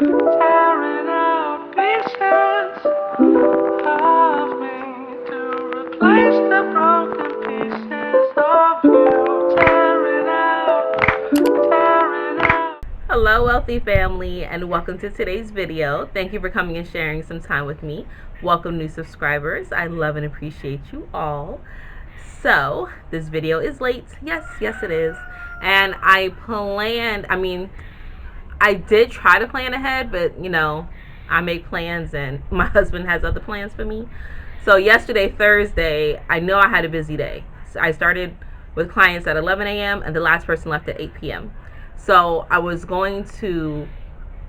tearing out pieces of me to replace the broken pieces of you. Tearing out. Hello, wealthy family, and welcome to today's video. Thank you for coming and sharing some time with me. Welcome, new subscribers. I love and appreciate you all. So, this video is late. Yes, it is. And I did try to plan ahead, but I make plans and my husband has other plans for me. So, yesterday, Thursday, I know I had a busy day. So I started with clients at 11 a.m. and the last person left at 8 p.m. So I was going to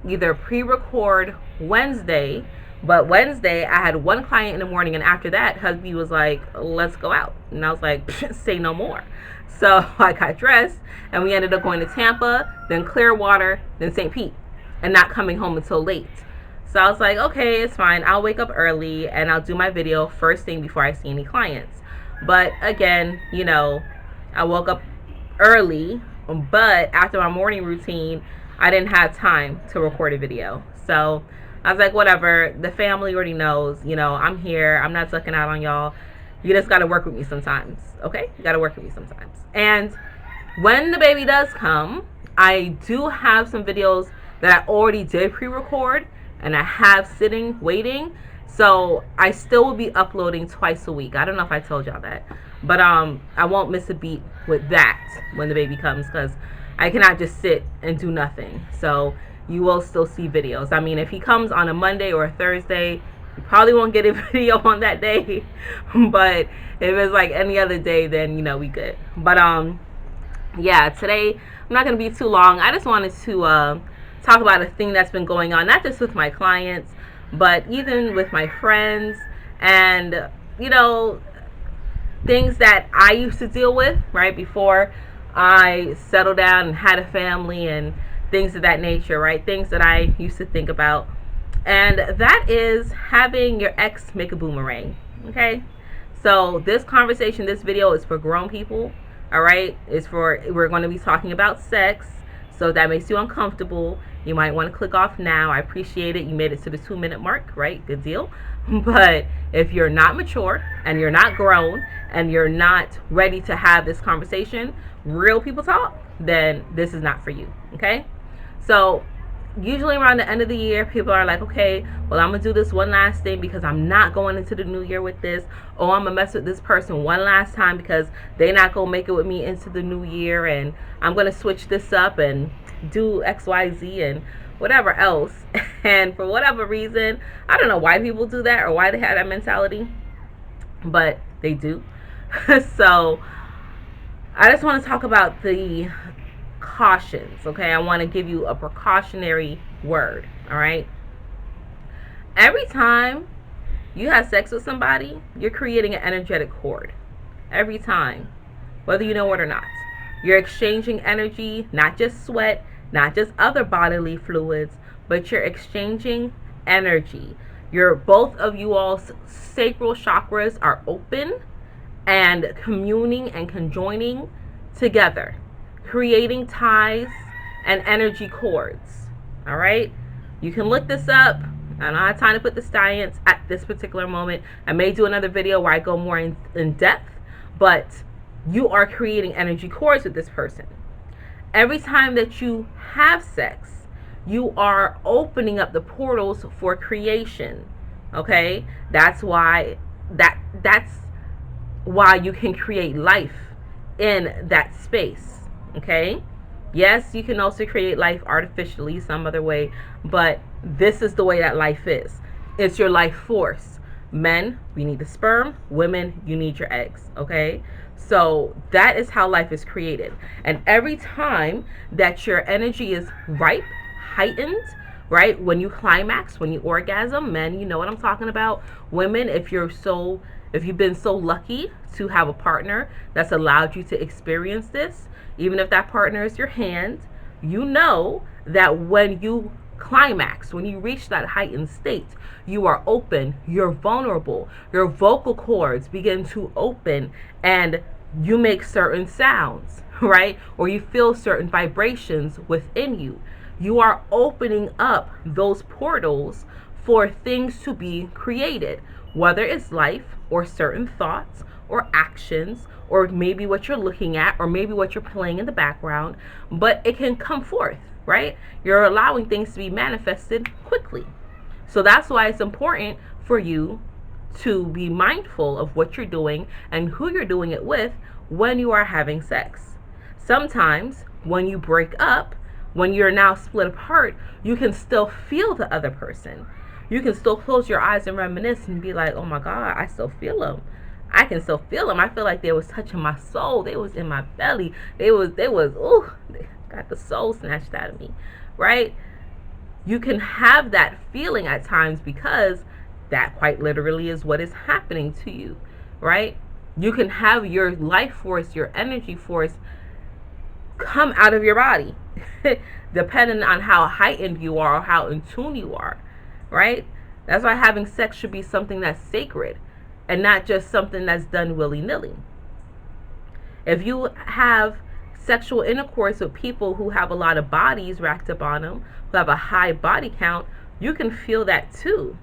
either pre-record Wednesday, but Wednesday I had one client in the morning, and after that, hubby was like, let's go out. And I was like, say no more. So I got dressed, and we ended up going to Tampa, then Clearwater, then St. Pete, and not coming home until late. So I was like, okay, it's fine. I'll wake up early, and I'll do my video first thing before I see any clients. But again, I woke up early, but after my morning routine, I didn't have time to record a video. So I was like, whatever, the family already knows, I'm here. I'm not sucking out on y'all. You just got to work with me sometimes, okay? You got to work with me sometimes. And when the baby does come, I do have some videos that I already did pre-record and I have sitting, waiting. So I still will be uploading twice a week. I don't know if I told y'all that. But I won't miss a beat with that when the baby comes, because I cannot just sit and do nothing. So you will still see videos. I mean, if he comes on a Monday or a Thursday, you probably won't get a video on that day. But if it's like any other day, then we good. But yeah, today I'm not gonna be too long. I just wanted to talk about a thing that's been going on, not just with my clients, but even with my friends, and things that I used to deal with right before I settled down and had a family, and things of that nature, right? Things that I used to think about. And that is having your ex make a boomerang. Okay? So this conversation, this video is for grown people. All right? We're going to be talking about sex. So if that makes you uncomfortable, you might want to click off now. I appreciate it. You made it to the 2-minute mark, right? Good deal. But if you're not mature and you're not grown and you're not ready to have this conversation, real people talk, then this is not for you, okay? So usually around the end of the year, people are like, okay, well, I'm gonna do this one last thing because I'm not going into the new year with this. Oh, I'm gonna mess with this person one last time because they're not gonna make it with me into the new year, and I'm gonna switch this up and do XYZ and whatever else. And for whatever reason, I don't know why people do that or why they have that mentality, but they do. So I just want to talk about the cautions, okay? I want to give you a precautionary word, all right? Every time you have sex with somebody, you're creating an energetic cord. Every time, whether you know it or not. You're exchanging energy, not just sweat, not just other bodily fluids, but you're exchanging energy. Both of you all's sacral chakras are open and communing and conjoining together, creating ties and energy cords. All right? You can look this up. I don't have time to put the science at this particular moment. I may do another video where I go more in depth, but you are creating energy cords with this person. Every time that you have sex, you are opening up the portals for creation. Okay? That's why you can create life in that space. Okay? Yes, you can also create life artificially some other way, but this is the way that life is. It's your life force. Men, we need the sperm. Women, you need your eggs. Okay? So that is how life is created. And every time that your energy is ripe, heightened, right? When you climax, when you orgasm, men, you know what I'm talking about. Women, if you've been so lucky to have a partner that's allowed you to experience this, even if that partner is your hand, you know that when you climax, when you reach that heightened state, you are open, you're vulnerable, your vocal cords begin to open, and you make certain sounds, right? Or you feel certain vibrations within you. You are opening up those portals for things to be created, whether it's life or certain thoughts or actions, or maybe what you're looking at, or maybe what you're playing in the background, but it can come forth, right? You're allowing things to be manifested quickly. So that's why it's important for you to be mindful of what you're doing and who you're doing it with when you are having sex. Sometimes when you break up, when you're now split apart, you can still feel the other person. You can still close your eyes and reminisce and be like, oh my God, I still feel them. I can still feel them. I feel like they was touching my soul. They was in my belly. They got the soul snatched out of me, right? You can have that feeling at times because that quite literally is what is happening to you, right? You can have your life force, your energy force come out of your body, depending on how heightened you are or how in tune you are, right? That's why having sex should be something that's sacred and not just something that's done willy-nilly. If you have sexual intercourse with people who have a lot of bodies racked up on them, who have a high body count, you can feel that too.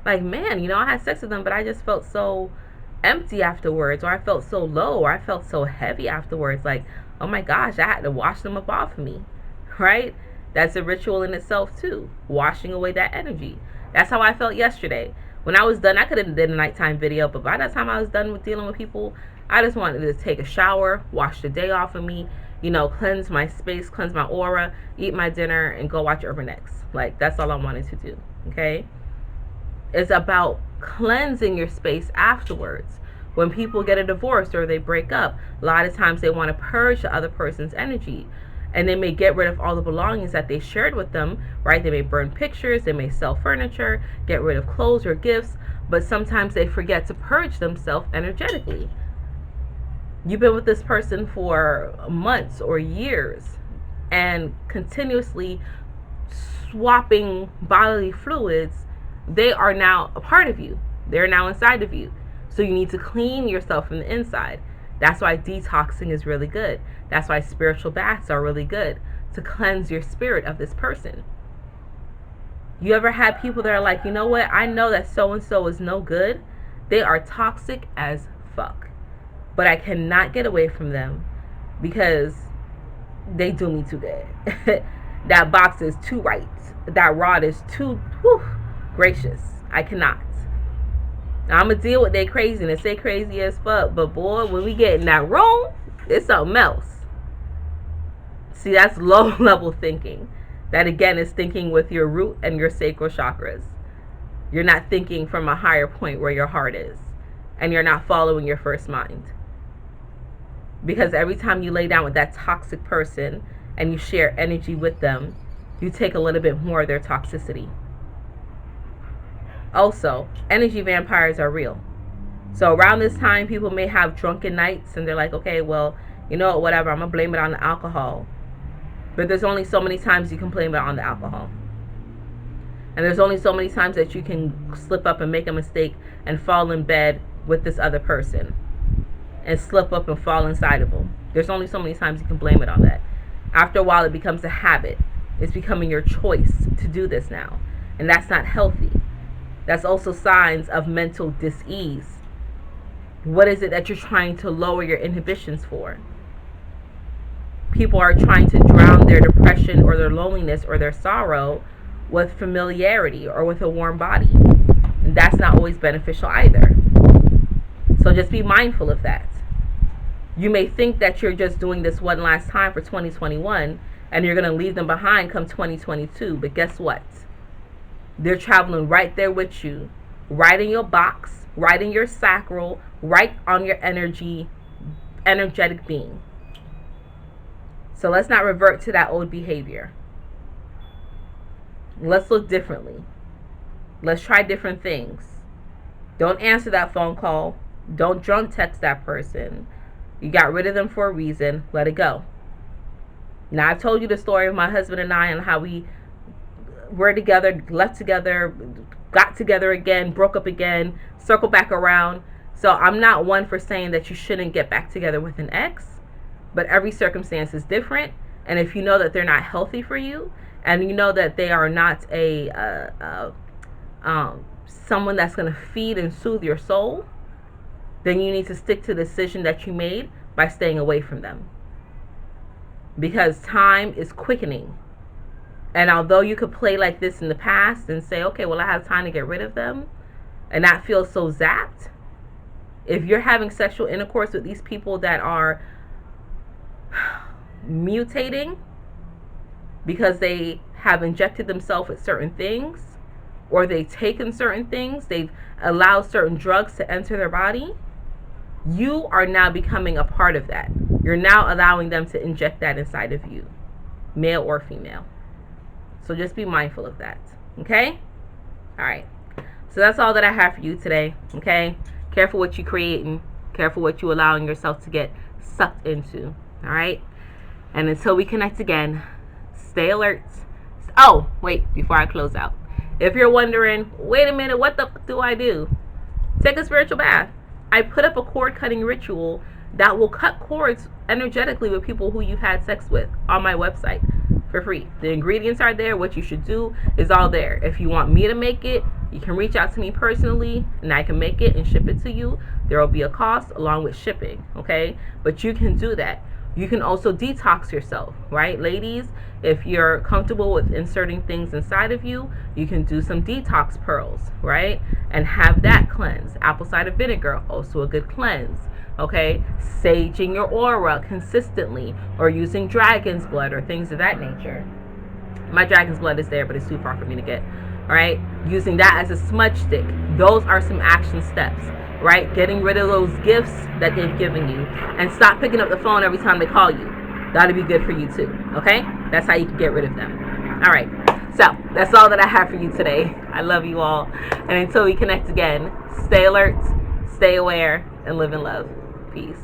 Like, man, I had sex with them, but I just felt so empty afterwards, or I felt so low, or I felt so heavy afterwards. Like, oh my gosh, I had to wash them up off of me, right? That's a ritual in itself too, washing away that energy. That's how I felt yesterday. When I was done, I could have did a nighttime video, but by the time I was done with dealing with people, I just wanted to take a shower, wash the day off of me, cleanse my space, cleanse my aura, eat my dinner, and go watch Urban X. Like, that's all I wanted to do, okay? It's about cleansing your space afterwards. When people get a divorce or they break up, a lot of times they want to purge the other person's energy. And they may get rid of all the belongings that they shared with them, right? They may burn pictures, they may sell furniture, get rid of clothes or gifts, but sometimes they forget to purge themselves energetically. You've been with this person for months or years and continuously swapping bodily fluids. They are now a part of you. They're now inside of you. So you need to clean yourself from the inside. That's why detoxing is really good. That's why spiritual baths are really good, to cleanse your spirit of this person. You ever had people that are like, you know what? I know that so-and-so is no good. They are toxic as fuck. But I cannot get away from them because they do me too good. That box is too right. That rod is too gracious. I cannot. Now, I'm going to deal with their craziness. They crazy as fuck. But boy, when we get in that room, it's something else. See, that's low level thinking. That again is thinking with your root and your sacral chakras. You're not thinking from a higher point where your heart is. And you're not following your first mind. Because every time you lay down with that toxic person and you share energy with them, you take a little bit more of their toxicity. Also, energy vampires are real. So around this time, people may have drunken nights and they're like, okay, well, whatever, I'm going to blame it on the alcohol. But there's only so many times you can blame it on the alcohol. And there's only so many times that you can slip up and make a mistake and fall in bed with this other person and slip up and fall inside of them. There's only so many times you can blame it on that. After a while, it becomes a habit. It's becoming your choice to do this now. And that's not healthy. That's also signs of mental dis-ease. What is it that you're trying to lower your inhibitions for? People are trying to drown their depression or their loneliness or their sorrow with familiarity or with a warm body. And that's not always beneficial either. So just be mindful of that. You may think that you're just doing this one last time for 2021 and you're going to leave them behind come 2022. But guess what? They're traveling right there with you, right in your box, right in your sacral, right on your energetic being. So let's not revert to that old behavior. Let's look differently. Let's try different things. Don't answer that phone call. Don't drunk text that person. You got rid of them for a reason. Let it go. Now, I've told you the story of my husband and I and how we were together, left together, got together again, broke up again, circled back around. So I'm not one for saying that you shouldn't get back together with an ex, but every circumstance is different. And if you know that they're not healthy for you, and you know that they are not someone that's going to feed and soothe your soul, then you need to stick to the decision that you made by staying away from them. Because time is quickening. And although you could play like this in the past and say, okay, well, I have time to get rid of them, and not feel so zapped, if you're having sexual intercourse with these people that are mutating because they have injected themselves with certain things, or they've taken certain things, they've allowed certain drugs to enter their body, you are now becoming a part of that. You're now allowing them to inject that inside of you, male or female. So just be mindful of that. Okay? All right. So that's all that I have for you today. Okay? Careful what you're creating. Careful what you're allowing yourself to get sucked into. All right? And until we connect again, stay alert. Oh, wait, before I close out. If you're wondering, wait a minute, what the fuck do I do? Take a spiritual bath. I put up a cord cutting ritual that will cut cords energetically with people who you've had sex with on my website for free. The ingredients are there. What you should do is all there. If you want me to make it, you can reach out to me personally and I can make it and ship it to you. There will be a cost along with shipping, okay? But you can do that. You can also detox yourself, right? Ladies, if you're comfortable with inserting things inside of you, you can do some detox pearls, right? And have that cleanse. Apple cider vinegar, also a good cleanse, okay? Saging your aura consistently, or using dragon's blood or things of that nature. My dragon's blood is there, but it's too far for me to get, all right? Using that as a smudge stick. Those are some action steps, right? Getting rid of those gifts that they've given you, and stop picking up the phone every time they call you. That'll be good for you too, okay? That's how you can get rid of them. All right, so that's all that I have for you today. I love you all, and until we connect again, stay alert, stay aware, and live in love. Peace.